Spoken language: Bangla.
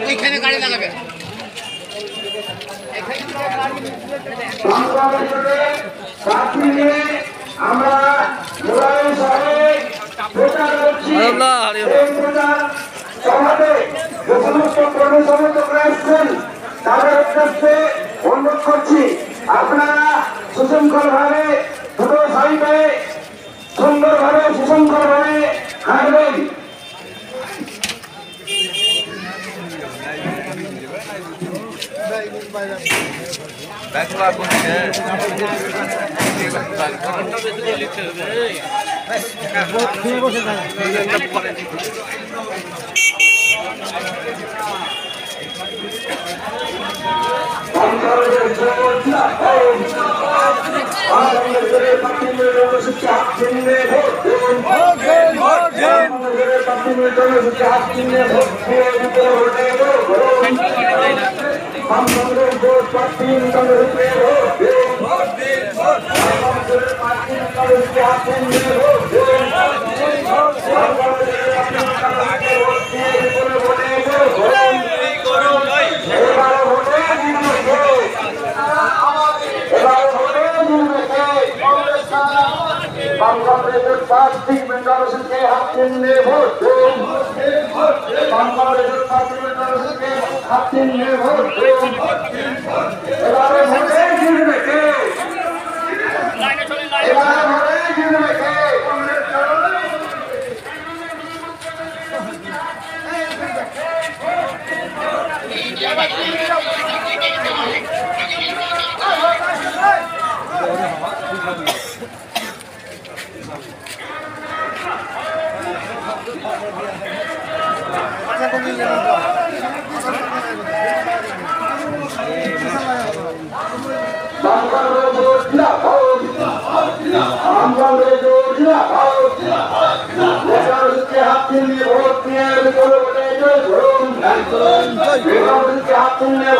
ওইখানে গাড়ি লাগাবে। আমরা মোবাইল শহরে প্রচার করছি। সভাতে যে সমস্ত কর্মী সমর্থকরা এসছেন তাদের উদ্দেশ্যে অনুরোধ করছি, আপনারা সুশৃঙ্খল ভাবে দুটো সাইডে সুন্দরভাবে সুশৃঙ্খল ভাবে হাঁটবেন। বাংলাদেশের প্লাস্টিক মেন্টালিটিকে হাত নিয়ে ভোট দিন। বাংলাদেশের প্লাস্টিক মেন্টালিটিকে হাত নিয়ে ভোট দিন। এবারে ভোটে জিতবে কে? এবারে ভোটে জিতবে কে? হাত নিয়ে